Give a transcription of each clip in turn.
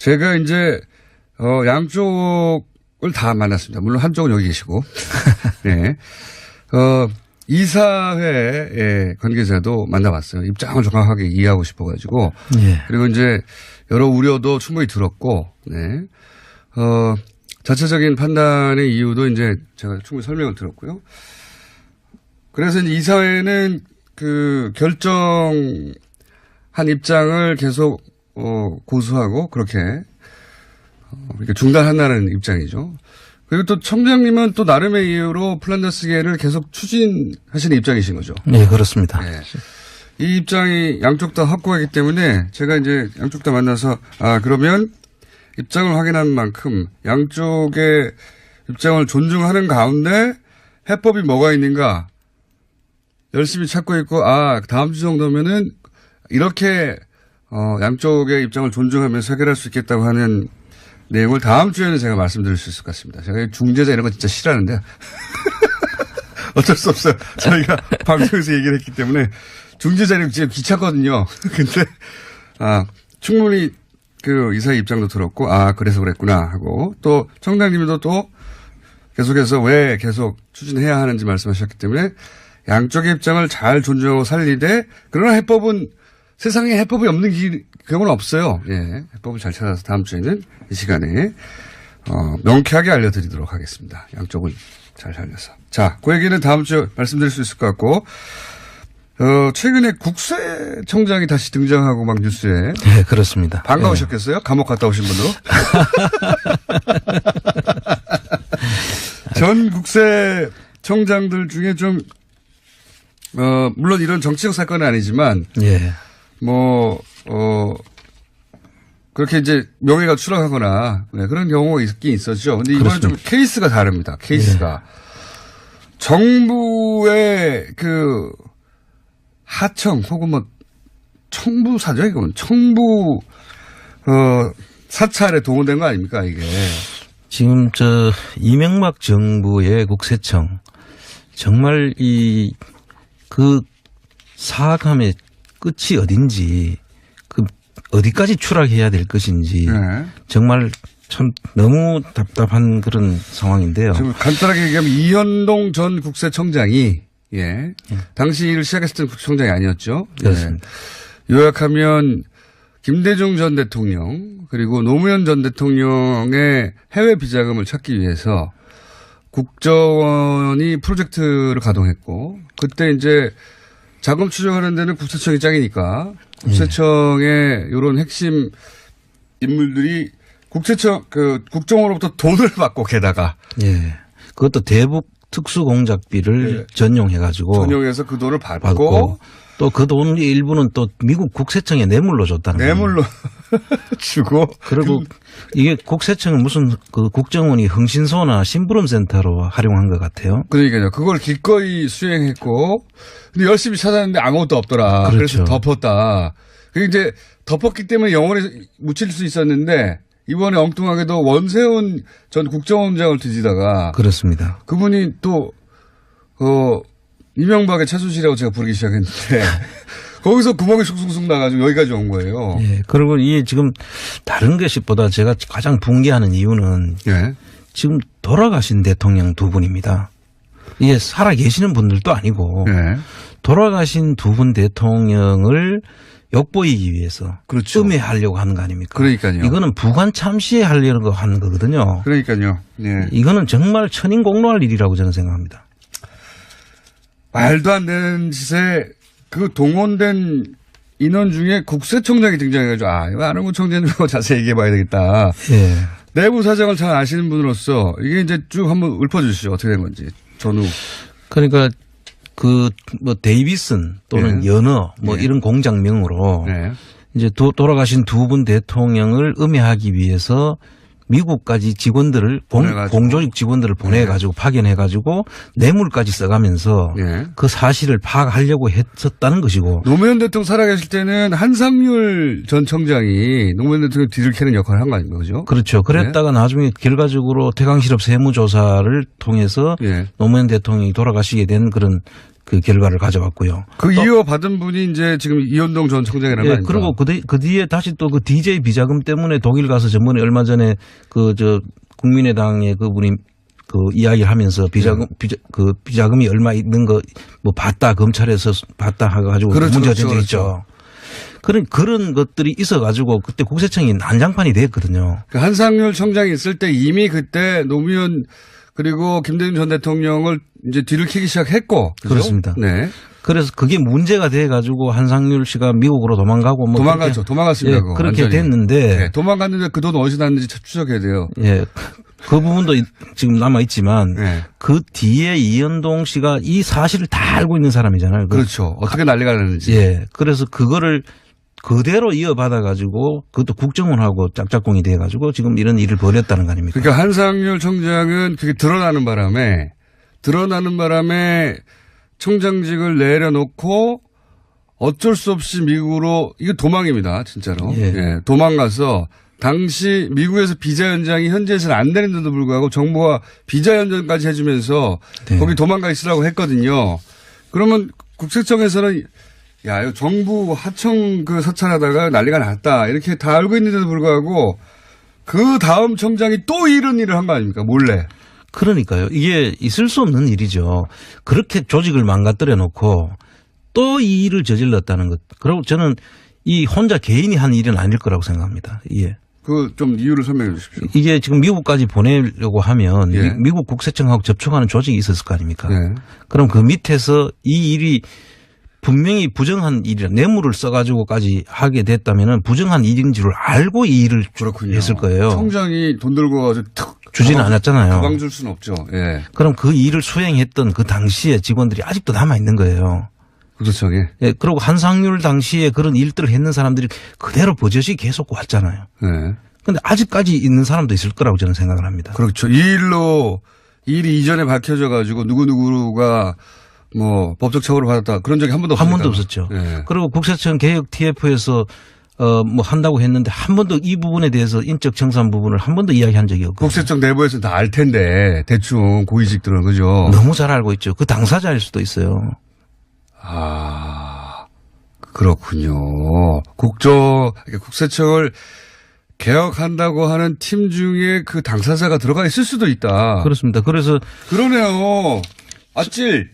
제가 이제 양쪽을 다 만났습니다. 물론 한쪽은 여기 계시고. 네. 이사회 관계자도 만나봤어요. 입장을 정확하게 이해하고 싶어가지고. 예. 그리고 이제 여러 우려도 충분히 들었고, 네. 자체적인 판단의 이유도 이제 제가 충분히 설명을 들었고요. 그래서 이제 이사회는 그 결정한 입장을 계속 고수하고 그렇게 중단한다는 입장이죠. 그리고 또 청장님은 또 나름의 이유로 플란다스계를 계속 추진하시는 입장이신 거죠. 네, 그렇습니다. 네. 이 입장이 양쪽 다 확고하기 때문에 제가 이제 양쪽 다 만나서 그러면 입장을 확인한 만큼 양쪽의 입장을 존중하는 가운데 해법이 뭐가 있는가 열심히 찾고 있고 다음 주 정도면은 이렇게 양쪽의 입장을 존중하면서 해결할 수 있겠다고 하는 내용을 다음 주에는 제가 말씀드릴 수 있을 것 같습니다. 제가 중재자 이런 거 진짜 싫어하는데 어쩔 수 없어요. 저희가 방송에서 얘기를 했기 때문에 중재자는 지금 귀찮거든요. 근데 충분히 그 이사의 입장도 들었고 그래서 그랬구나 하고 또 청장님도 또 계속해서 왜 계속 추진해야 하는지 말씀하셨기 때문에 양쪽의 입장을 잘 존중하고 살리되 그러나 해법은 세상에 해법이 없는 경우는 없어요. 예, 해법을 잘 찾아서 다음 주에는 이 시간에 명쾌하게 알려드리도록 하겠습니다. 양쪽을 잘 살려서. 자, 그 얘기는 다음 주에 말씀드릴 수 있을 것 같고 최근에 국세청장이 다시 등장하고 막 뉴스에. 네, 그렇습니다. 반가우셨겠어요? 네. 감옥 갔다 오신 분도. 전 국세청장들 중에 좀 물론 이런 정치적 사건은 아니지만. 예. 그렇게 이제 명예가 추락하거나 그런 경우가 있긴 있었죠. 근데 이번엔 좀 케이스가 다릅니다. 케이스가. 예. 정부의 그 하청 혹은 청부사죠, 이건. 청부, 사찰에 동원된 거 아닙니까, 이게. 지금 이명박 정부의 국세청. 정말 그 사악함의 끝이 어딘지, 어디까지 추락해야 될 것인지, 네. 정말 참 너무 답답한 그런 상황인데요. 지금 간단하게 얘기하면 이현동 전 국세청장이, 예. 당시 일을 시작했을 때는 국세청장이 아니었죠. 그렇습니다. 예. 요약하면 김대중 전 대통령, 그리고 노무현 전 대통령의 해외 비자금을 찾기 위해서 국정원이 프로젝트를 가동했고, 그때 이제 자금 추적하는 데는 국세청이 짱이니까 국세청의 이런 핵심 인물들이 국정원으로부터 돈을 받고 게다가. 예. 그것도 대북 특수공작비를 예. 전용해서 그 돈을 받고 또 그 돈 일부는 또 미국 국세청에 뇌물로 줬다는 거예요. 뇌물로 주고. 그리고 이게 국세청은 무슨 그 국정원이 흥신소나 심부름센터로 활용한 것 같아요. 그러니까요. 그걸 기꺼이 수행했고, 근데 열심히 찾았는데 아무것도 없더라. 그렇죠. 그래서 덮었다. 그게 이제 덮었기 때문에 영원히 묻힐 수 있었는데 이번에 엉뚱하게도 원세훈 전 국정원장을 뒤지다가. 그렇습니다. 그분이 또 이명박의 최순실이라고 제가 부르기 시작했는데 거기서 구멍이 쑥쑥쑥 나가지고 여기까지 온 거예요. 예. 그리고 이게 지금 다른 것보다 제가 가장 붕괴하는 이유는 예. 지금 돌아가신 대통령 두 분입니다. 이게 살아 계시는 분들도 아니고 예. 돌아가신 두 분 대통령을 엿보이기 위해서 그렇죠. 음해하려고 하는 거 아닙니까? 그러니까요. 이거는 부관 참시하려고 하는 거거든요. 그러니까요. 예. 이거는 정말 천인공노할 일이라고 저는 생각합니다. 말도 안 되는 짓에 그 동원된 인원 중에 국세청장이 등장해가지고 이거 안홍구 청장님하고 자세히 얘기해봐야 되겠다. 예. 내부 사정을 잘 아시는 분으로서 이게 이제 쭉 한번 읊어주시죠. 어떻게 된 건지. 전후. 그러니까 데이비슨 또는 예. 연어 예. 이런 공장명으로 예. 이제 돌아가신 두 분 대통령을 음해하기 위해서 미국까지 직원들을 공조직 직원들을 보내가지고 파견해가지고 뇌물까지 써가면서 그 사실을 파악하려고 했었다는 것이고. 노무현 대통령 살아계실 때는 한상률 전 청장이 노무현 대통령 뒤를 캐는 역할을 한 거 아닙니까? 그죠? 그렇죠. 그랬다가 나중에 결과적으로 태강실업 세무조사를 통해서 노무현 대통령이 돌아가시게 된 그런 그 결과를 가져왔고요. 그 이어받은 분이 이제 지금 이현동 전 청장이라는 거 아닙니까? 그리고 그 뒤에 다시 또 그 DJ 비자금 때문에 독일 가서 전번에 얼마 전에 국민의당의 그분이 그 이야기를 하면서 비자금이 얼마 있는 거 뭐 봤다 검찰에서 봤다 해가지고 그렇죠, 문제가 그렇죠, 된 적 있죠. 그런 것들이 있어가지고 그때 국세청이 난장판이 됐거든요. 그 한상률 청장이 있을 때 이미 그때 노무현 그리고 김대중 전 대통령을 이제 뒤를 캐기 시작했고. 그죠? 그렇습니다. 네. 그래서 그게 문제가 돼가지고 한상률 씨가 미국으로 도망가고 뭐 도망갔죠. 도망갔습니다. 그렇게 완전히. 됐는데. 네. 도망갔는데 그 돈 어디서 났는지 추적해야 돼요. 예. 그 부분도 지금 남아있지만 네. 그 뒤에 이현동 씨가 이 사실을 다 알고 있는 사람이잖아요. 그렇죠. 어떻게 난리가 났는지. 예. 그래서 그거를 그대로 이어받아가지고 그것도 국정원하고 짝짝꿍이 돼가지고 지금 이런 일을 벌였다는 거 아닙니까? 그러니까 한상률 청장은 그게 드러나는 바람에 청장직을 내려놓고 어쩔 수 없이 미국으로 이거 도망입니다. 진짜로. 예. 예. 도망가서 당시 미국에서 비자 연장이 현재에서는 안 되는데도 불구하고 정부가 비자 연장까지 해주면서 네. 거기 도망가 있으라고 했거든요. 그러면 국세청에서는 야, 이거 정부 하청 사찰하다가 난리가 났다. 이렇게 다 알고 있는데도 불구하고 그 다음 청장이 또 이런 일을 한 거 아닙니까? 몰래. 그러니까요. 이게 있을 수 없는 일이죠. 그렇게 조직을 망가뜨려 놓고 또 이 일을 저질렀다는 것. 그리고 저는 이 혼자 개인이 한 일은 아닐 거라고 생각합니다. 예. 좀 이유를 설명해 주십시오. 이게 지금 미국까지 보내려고 하면 예. 미국 국세청하고 접촉하는 조직이 있었을 거 아닙니까? 예. 그럼 그 밑에서 이 일이 분명히 부정한 일이라 뇌물을 써가지고까지 하게 됐다면은 부정한 일인 줄 알고 이 일을 그렇군요. 했을 거예요. 청장이 돈 들고 가서 주지는 않았잖아요. 가방 줄 수는 없죠. 예. 그럼 그 일을 수행했던 그 당시에 직원들이 아직도 남아 있는 거예요. 국세청에. 예, 그리고 한상률 당시에 그런 일들을 했는 사람들이 그대로 버젓이 계속 왔잖아요. 네. 그런데 아직까지 있는 사람도 있을 거라고 저는 생각을 합니다. 그렇죠. 일이 이전에 밝혀져 가지고 누구누구가 뭐 법적 처벌을 받았다 그런 적이 한 번도 없었죠. 한 번도 없었죠. 네. 그리고 국세청 개혁 TF에서 뭐 한다고 했는데 한 번도 이 부분에 대해서 인적 청산 부분을 한 번도 이야기한 적이 없고. 국세청 내부에서는 다 알 텐데 대충 고위직들은 그죠. 너무 잘 알고 있죠. 그 당사자일 수도 있어요. 그렇군요. 국세청을 개혁한다고 하는 팀 중에 그 당사자가 들어가 있을 수도 있다. 그렇습니다. 그래서 그러네요. 아찔.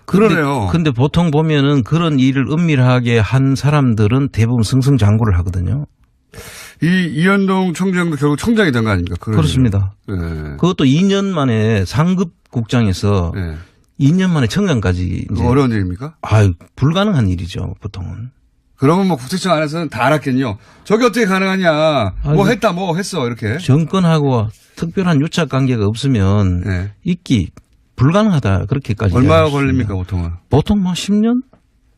그러네요. 근데 보통 보면은 그런 일을 은밀하게 한 사람들은 대부분 승승장구를 하거든요. 이현동 총장도 결국 청장이 된 거 아닙니까? 그렇습니다. 네. 그것도 2년 만에 상급 국장에서 네. 2년 만에 청장까지. 이제 어려운 일입니까? 불가능한 일이죠, 보통은. 그러면 뭐 국세청 안에서는 다 알았겠요. 저게 어떻게 가능하냐. 뭐 했어, 이렇게. 정권하고 특별한 유착 관계가 없으면 네. 있기 불가능하다. 그렇게까지. 얼마 걸립니까, 보통은? 보통 뭐 10년?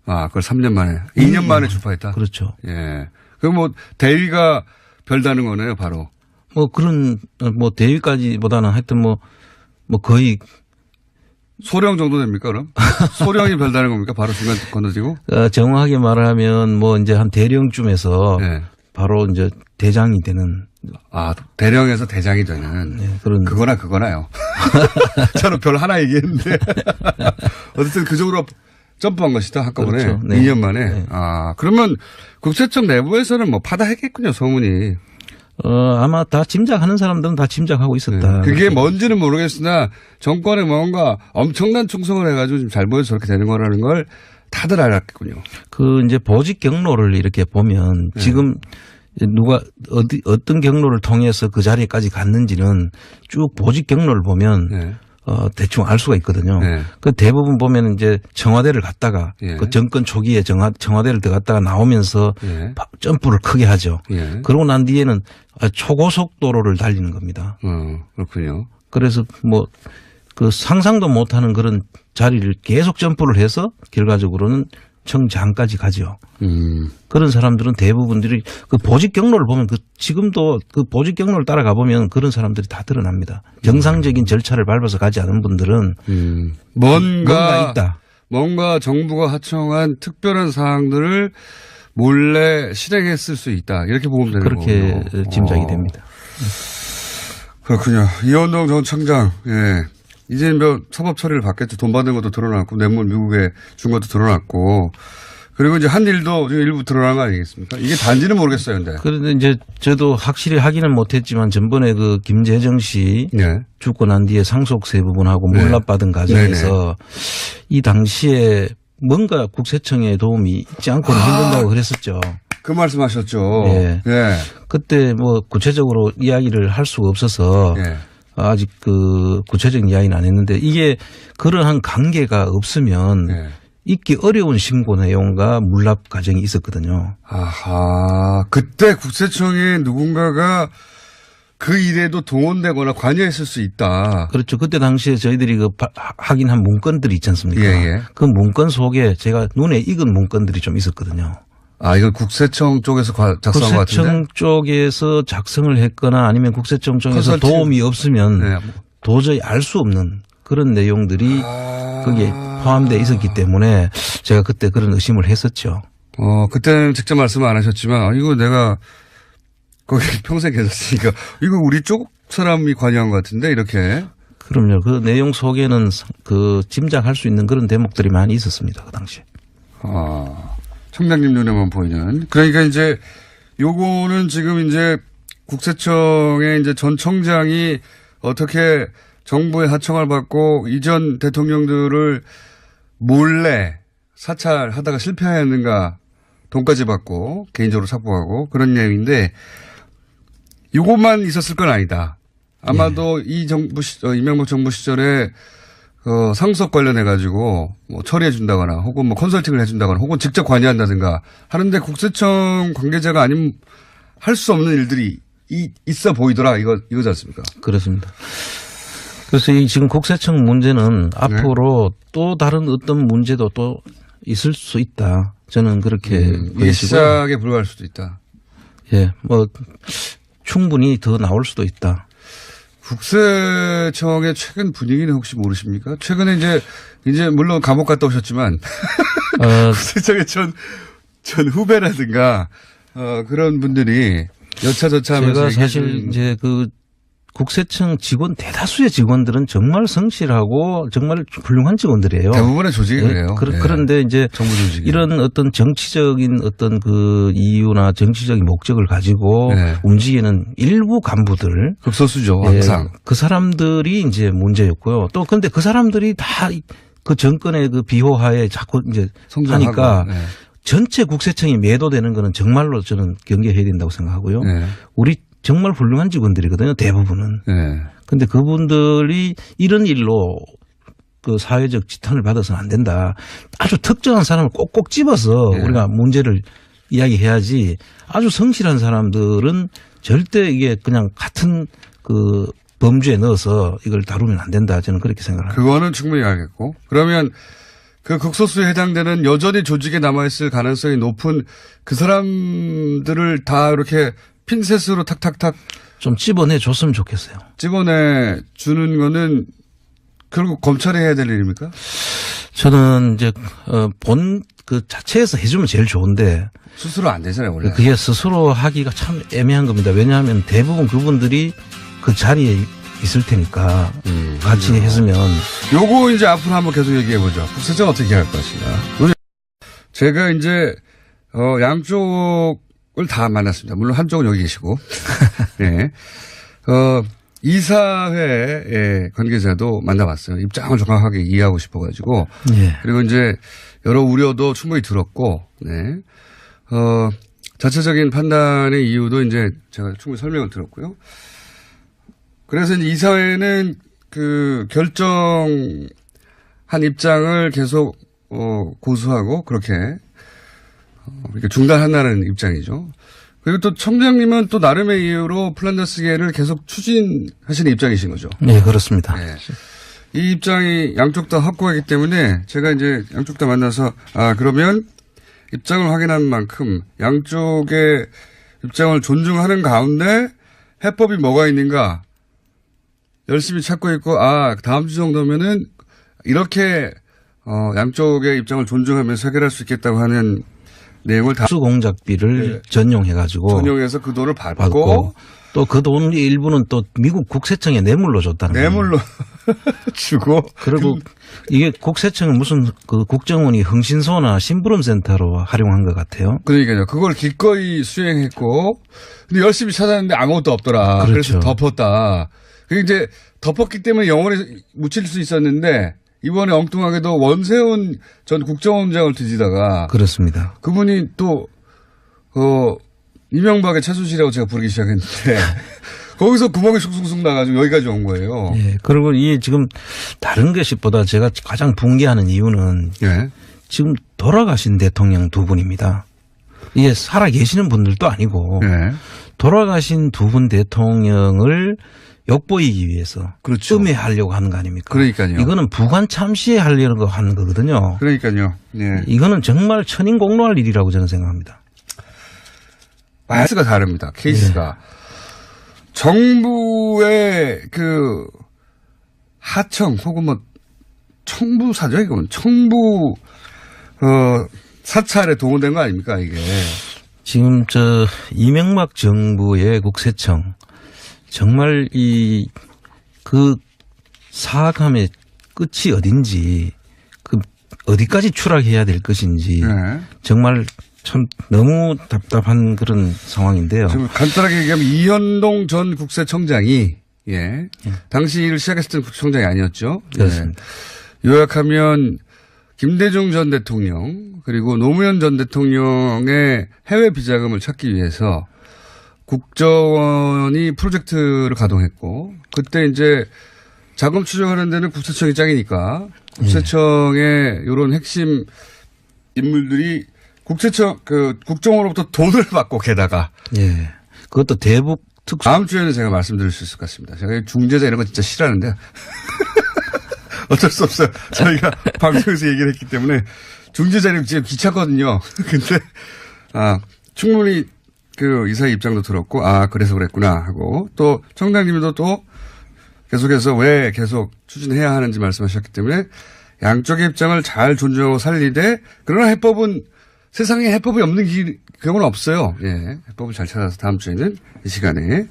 그걸 3년 만에. 2년 만에 출파했다? 그렇죠. 예. 그럼 뭐 대위가 별다는 거네요, 바로. 뭐 그런, 뭐 대위까지보다는 하여튼 뭐 거의. 소령 정도 됩니까, 그럼? 소령이 별다는 겁니까? 바로 중간 건너지고? 정확하게 말하면 뭐 이제 한 대령쯤에서 네. 바로 이제 대장이 되는. 대령에서 대장이 되는. 네, 그런. 그거나요. 저는 별 하나 얘기했는데. 어쨌든 그 정도로 점프한 것이다, 한꺼번에. 그렇죠. 네. 2년 만에. 네. 그러면 국세청 내부에서는 뭐 파다했겠군요, 소문이. 아마 다 짐작하는 사람들은 다 짐작하고 있었다. 네. 그게 뭔지는 모르겠으나 정권에 뭔가 엄청난 충성을 해가지고 지금 잘 보여서 저렇게 되는 거라는 걸 다들 알았겠군요. 이제 보직 경로를 이렇게 보면 네. 지금 누가 어떤 경로를 통해서 그 자리까지 갔는지는 쭉 보직 경로를 보면 네. 대충 알 수가 있거든요. 네. 그 대부분 보면 이제 청와대를 갔다가 예. 그 정권 초기에 청와대를 들어갔다가 나오면서 예. 점프를 크게 하죠. 예. 그러고 난 뒤에는 초고속도로를 달리는 겁니다. 그렇군요. 그래서 뭐 그 상상도 못하는 그런 자리를 계속 점프를 해서 결과적으로는 청장까지 가죠. 그런 사람들은 대부분들이 그 보직 경로를 보면 지금도 그 보직 경로를 따라가 보면 그런 사람들이 다 드러납니다. 정상적인 절차를 밟아서 가지 않은 분들은 뭔가 있다. 뭔가 정부가 하청한 특별한 사항들을 몰래 실행했을 수 있다. 이렇게 보면 되는 거군요. 그렇게 짐작이 됩니다. 그렇군요. 이현동 전 청장. 예. 이제 뭐 사법 처리를 받겠죠. 돈 받은 것도 드러났고 뇌물 미국에 준 것도 드러났고 그리고 이제 한 일도 일부 드러난 거 아니겠습니까? 이게 단지는 모르겠어요, 근데. 그런데 이제 저도 확실히 확인은 못했지만 전번에 그 김재정 씨 네. 죽고 난 뒤에 상속세 부분하고 몰락받은 과정에서 이 당시에 뭔가 국세청의 도움이 있지 않고는 힘든다고 그랬었죠. 그 말씀하셨죠. 네. 네. 그때 뭐 구체적으로 이야기를 할 수가 없어서 네. 아직 그 구체적인 이야기는 안 했는데 이게 그러한 관계가 없으면 네. 있기 어려운 신고 내용과 물납 과정이 있었거든요. 아하. 그때 국세청에 누군가가 그 일에도 동원되거나 관여했을 수 있다. 그렇죠. 그때 당시에 저희들이 그 확인한 문건들이 있지 않습니까? 예. 그 문건 속에 제가 눈에 익은 문건들이 좀 있었거든요. 아, 이건 국세청 쪽에서 작성한 것 같은데? 국세청 쪽에서 작성을 했거나 아니면 국세청 쪽에서 컨설팅. 도움이 없으면 네. 도저히 알 수 없는 그런 내용들이 거기에 포함되어 있었기 때문에 제가 그때 그런 의심을 했었죠. 그때는 직접 말씀을 안 하셨지만, 이거 내가 거기 평생 계셨으니까, 이거 우리 쪽 사람이 관여한 것 같은데, 이렇게. 그럼요. 그 내용 속에는 그 짐작할 수 있는 그런 대목들이 많이 있었습니다. 그 당시에. 청장님 눈에만 보이는. 그러니까 이제 요거는 지금 이제 국세청의 이제 전 청장이 어떻게 정부의 하청을 받고 이전 대통령들을 몰래 사찰하다가 실패하였는가 돈까지 받고 개인적으로 삭복하고 그런 내용인데 요것만 있었을 건 아니다. 아마도 이 정부 이명박 정부 시절에 상속 관련해 가지고 뭐 처리해 준다거나 혹은 뭐 컨설팅을 해 준다거나 혹은 직접 관여한다든가 하는데 국세청 관계자가 아니면 할 수 없는 일들이 있어 보이더라 이거지 않습니까? 그렇습니다. 그래서 이 지금 국세청 문제는 앞으로 또 다른 어떤 문제도 또 있을 수 있다. 저는 그렇게 보여지고요. 시작에 불과할 수도 있다. 예, 뭐 충분히 더 나올 수도 있다. 국세청의 최근 분위기는 혹시 모르십니까? 최근에 이제 물론 감옥 갔다 오셨지만 국세청의 전 후배라든가 그런 분들이 여차저차하면서 제가 사실 이제 그 국세청 직원 대다수의 직원들은 정말 성실하고 정말 훌륭한 직원들이에요. 대부분의 조직이 네. 그래요. 그런데 이제 정부 조직이. 이런 어떤 정치적인 어떤 그 이유나 정치적인 목적을 가지고 네. 움직이는 일부 간부들 극소수죠. 예, 항상. 그 사람들이 이제 문제였고요. 또 근데 그 사람들이 다 그 정권의 그 비호하에 자꾸 이제 성장하고. 하니까 네. 전체 국세청이 매도되는 거는 정말로 저는 경계해야 된다고 생각하고요. 네. 우리 정말 훌륭한 직원들이거든요. 대부분은. 네. 근데 그분들이 이런 일로 그 사회적 지탄을 받아서는 안 된다. 아주 특정한 사람을 꼭꼭 집어서 네. 우리가 문제를 이야기해야지 아주 성실한 사람들은 절대 이게 그냥 같은 그 범주에 넣어서 이걸 다루면 안 된다. 저는 그렇게 생각합니다. 그거는 충분히 알겠고. 그러면 그 극소수에 해당되는 여전히 조직에 남아있을 가능성이 높은 그 사람들을 다 이렇게 핀셋으로 탁탁탁 좀 집어내 줬으면 좋겠어요. 집어내 주는 거는 결국 검찰이 해야 될 일입니까? 저는 이제 본 그 자체에서 해주면 제일 좋은데 스스로 안 되잖아요, 원래. 그게 스스로 하기가 참 애매한 겁니다. 왜냐하면 대부분 그분들이 그 자리에 있을 테니까 같이 했으면. 요거 이제 앞으로 한번 계속 얘기해 보죠. 국세청 어떻게 할 것이냐. 제가 이제 양쪽을 다 만났습니다. 물론 한쪽은 여기 계시고. 네. 이사회 관계자도 만나봤어요. 입장을 정확하게 이해하고 싶어가지고. 예. 그리고 이제 여러 우려도 충분히 들었고, 네. 자체적인 판단의 이유도 이제 제가 충분히 설명을 들었고요. 그래서 이제 이사회는 그 결정한 입장을 계속 고수하고 그렇게 이렇게 중단한다는 입장이죠. 그리고 또 청장님은 또 나름의 이유로 플란다스계를 계속 추진하시는 입장이신 거죠. 네, 그렇습니다. 네. 이 입장이 양쪽 다 확고하기 때문에 제가 이제 양쪽 다 만나서 그러면 입장을 확인한 만큼 양쪽의 입장을 존중하는 가운데 해법이 뭐가 있는가 열심히 찾고 있고 다음 주 정도면은 이렇게 양쪽의 입장을 존중하면서 해결할 수 있겠다고 하는 내용을 다 수공작비를 네. 전용해가지고 전용해서 그 돈을 받고 또 그 돈 일부는 또 미국 국세청에 뇌물로 줬다는 뇌물로 주고. 그리고 이게 국세청은 무슨 그 국정원이 흥신소나 심부름센터로 활용한 것 같아요. 그러니까요. 그걸 기꺼이 수행했고, 근데 열심히 찾았는데 아무것도 없더라. 그렇죠. 그래서 덮었다. 그게 이제 덮었기 때문에 영원히 묻힐 수 있었는데, 이번에 엉뚱하게도 원세훈 전 국정원장을 뒤지다가. 그렇습니다. 그분이 또, 이명박의 최순실이라고 제가 부르기 시작했는데, 거기서 구멍이 쑥쑥쑥 나가지고 여기까지 온 거예요. 예. 그리고 이게 지금 다른 것보다 제가 가장 붕괴하는 이유는 예. 지금 돌아가신 대통령 두 분입니다. 이게 살아 계시는 분들도 아니고 예. 돌아가신 두 분 대통령을 엿보이기 위해서 그렇죠. 음해하려고 하는 거 아닙니까? 그러니까요. 이거는 부관 참시에 하려고 하는 거거든요. 그러니까요. 예. 이거는 정말 천인공노할 일이라고 저는 생각합니다. 케이스가 다릅니다. 케이스가. 네. 정부의 그 하청 혹은 뭐 청부사죠. 이건 청부 사찰에 동원된 거 아닙니까 이게. 지금 이명박 정부의 국세청 정말 그 사악함의 끝이 어딘지 그 어디까지 추락해야 될 것인지 네. 정말 참 너무 답답한 그런 상황인데요. 지금 간단하게 얘기하면 이현동 전 국세청장이 당시 일을 시작했을 때 국세청장이 아니었죠. 그렇습니다. 요약하면 김대중 전 대통령 그리고 노무현 전 대통령의 해외 비자금을 찾기 위해서 국정원이 프로젝트를 가동했고 그때 이제 자금 추적하는 데는 국세청이 짱이니까 국세청의 이런 핵심 인물들이 국정원으로부터 돈을 받고 게다가. 예. 그것도 대북 특수. 다음 주에는 제가 말씀드릴 수 있을 것 같습니다. 제가 중재자 이런 거 진짜 싫어하는데. 어쩔 수 없어요. 저희가 방송에서 얘기를 했기 때문에 중재자는 진짜 귀찮거든요. 근데, 충분히 그 이사의 입장도 들었고, 그래서 그랬구나 하고 또 청장님도 또 계속해서 왜 계속 추진해야 하는지 말씀하셨기 때문에 양쪽의 입장을 잘 존중하고 살리되 그러나 해법은 세상에 해법이 없는 경우는 없어요. 예. 해법을 잘 찾아서 다음 주에는 이 시간에,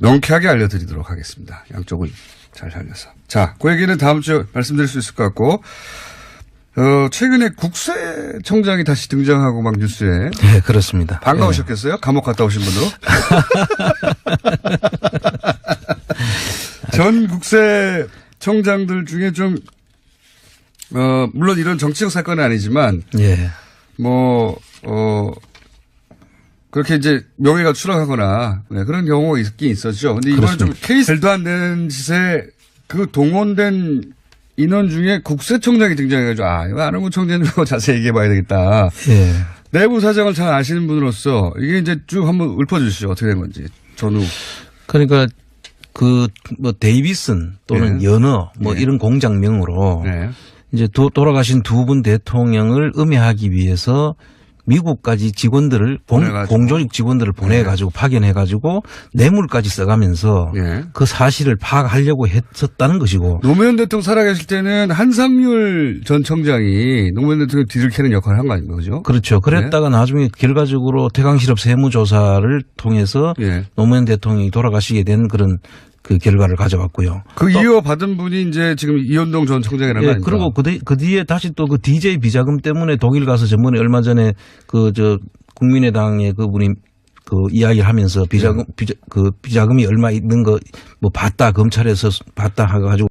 명쾌하게 알려드리도록 하겠습니다. 양쪽을 잘 살려서. 자, 그 얘기는 다음 주에 말씀드릴 수 있을 것 같고, 최근에 국세청장이 다시 등장하고 막 뉴스에. 네, 그렇습니다. 반가우셨겠어요? 네. 감옥 갔다 오신 분으로. 전 국세청장들 중에 좀, 물론 이런 정치적 사건은 아니지만. 예. 그렇게 이제 명예가 추락하거나, 그런 경우가 있긴 있었죠. 근데 이번에 좀 케이스 말도 안 되는 짓에 그 동원된 인원 중에 국세청장이 등장해가지고, 이거 안홍구 청장님하고 자세히 얘기해 봐야 되겠다. 예. 내부 사정을 잘 아시는 분으로서 이게 이제 쭉 한번 읊어주시죠. 어떻게 된 건지. 전후. 그러니까 데이비슨 또는 연어 이런 공장명으로 이제 돌아가신 두 분 대통령을 음해하기 위해서 미국까지 직원들을 공조직 직원들을 보내가지고 파견해가지고 뇌물까지 써가면서 그 사실을 파악하려고 했었다는 것이고. 노무현 대통령 살아계실 때는 한상률 전 청장이 노무현 대통령 뒤를 캐는 역할을 한 거 아닙니까? 그죠? 그렇죠. 그랬다가 나중에 결과적으로 태강실업 세무조사를 통해서 노무현 대통령이 돌아가시게 된 그런 그 결과를 가져왔고요. 그 이어받은 분이 이제 지금 이현동 전 청장이라는 거 아닙니까? 그리고 그 뒤에 다시 또 그 DJ 비자금 때문에 독일 가서 전번에 얼마 전에 국민의당의 그분이 그 이야기를 하면서 비자금이 얼마 있는 거 봤다 검찰에서 봤다 해가지고